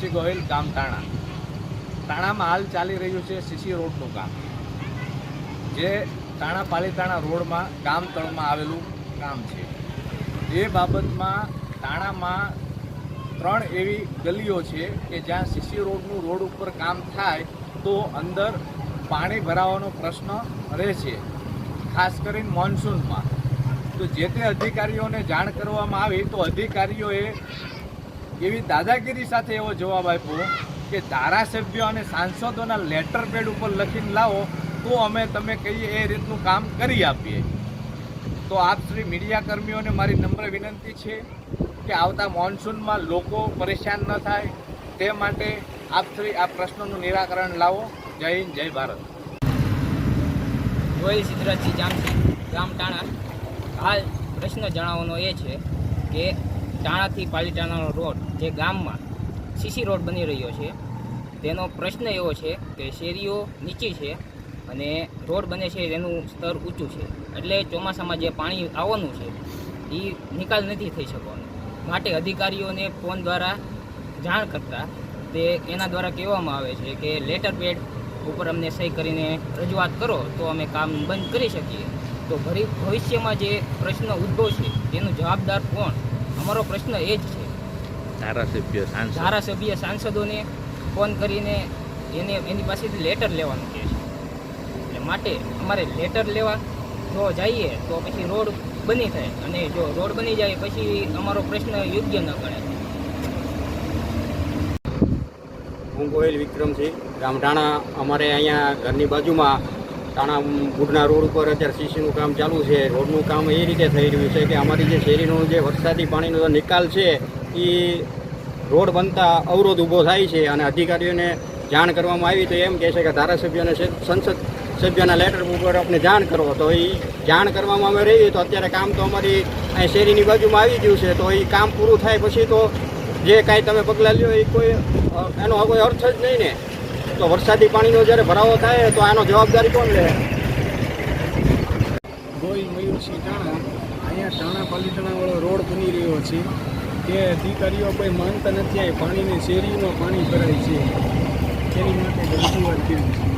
મયુરસિંહ ગોહિલ, ગામ તાણા. તાણામાં હાલ ચાલી રહ્યું છે સીસી રોડનું કામ, જે તાણા પાલીતાણા રોડમાં ગામ તળમાં આવેલું કામ છે. એ બાબતમાં તાણામાં 3 એવી ગલીઓ છે કે જ્યાં સીસી રોડ ઉપર કામ થાય તો અંદર પાણી ભરાવાનો પ્રશ્ન રહે છે, ખાસ કરીને મોન્સૂનમાં. તો જે તે અધિકારીઓને જાણ કરવામાં આવી તો અધિકારીઓએ એવી દાદાગીરી સાથે એવો જવાબ આપ્યો કે ધારાસભ્યો અને સાંસદોના લેટર પેડ ઉપર લખીને લાવો તો અમે તમે કહીએ એ રીતનું કામ કરી આપીએ. તો આપ શ્રી મીડિયા કર્મીઓને મારી નમ્ર વિનંતી છે કે આવતા મોન્સૂનમાં લોકો પરેશાન ન થાય તે માટે આપ શ્રી આ પ્રશ્નનું નિરાકરણ લાવો. જય હિન્દ, જય ભારત. ગોહિલ સિદ્ધરાજસિંહ જામસિંહ, ગામ તાણા. હાલ પ્રશ્ન જણાવવાનો એ છે કે તાણાથી પાલીતાણાનો રોડ જે ગામમાં સીસી રોડ બની રહ્યો છે તેનો પ્રશ્ન એવો છે કે શેરીઓ નીચી છે અને રોડ બને છે તેનું સ્તર ઊંચું છે, એટલે ચોમાસામાં જે પાણી આવવાનું છે એ નિકાલ નથી થઈ શકવાનો. માટે અધિકારીઓને ફોન દ્વારા જાણ કરતાં તે એના દ્વારા કહેવામાં આવે છે કે લેટર પેડ ઉપર અમને સહી કરીને રજૂઆત કરો તો અમે કામ બંધ કરી શકીએ. તો ભવિષ્યમાં જે પ્રશ્ન ઉદ્ભવશે તેનું જવાબદાર કોણ? અમારો પ્રશ્ન એ જ છે. ધારાસભ્ય સાંસદોને ફોન કરીને એની પાસેથી લેટર લેવાનું કહે છે. એટલે માટે અમારે લેટર લેવા જો જઈએ તો પછી રોડ બની થાય, અને જો રોડ બની જાય પછી અમારો પ્રશ્ન યોગ્ય ન ગણાય. હું ગોહિલ વિક્રમસિંહ, ગામ તાણા. અમારે અહીંયા ઘરની બાજુમાં તાણા બુડના રોડ ઉપર અત્યારે સીસીનું કામ ચાલુ છે. રોડનું કામ એ રીતે થઈ રહ્યું છે કે અમારી જે શેરીનો જે વરસાદી પાણીનો નિકાલ છે એ રોડ બનતા અવરોધ ઊભો થાય છે, અને અધિકારીઓને જાણ કરવામાં આવી તો એમ કહે છે કે ધારાસભ્ય અને સંસદ સભ્યના લેટર ઉપર આપણે જાણ કરો. તો એ જાણ કરવામાં અમે રહીએ તો અત્યારે કામ તો અમારી અહીં શેરીની બાજુમાં આવી ગયું છે. તો એ કામ પૂરું થાય પછી તો જે કાંઈ તમે પગલાં લ્યો એ એનો કોઈ અર્થ જ નહીં ને. તો વરસાદી પાણીનો જ્યારે ભરાવો થાય તો આનો જવાબદારી કોણ લે? ગોહિલ મયુરસિંહ તાણા. અહીંયા તાણા પાલીતાણાવાળો રોડ બની રહ્યો છે તે અધિકારીઓ કોઈ માનતા નથી. અહીં પાણીની શેરીમાં પાણી ભરાય છે, તેની માટે રજૂઆત કરી છે.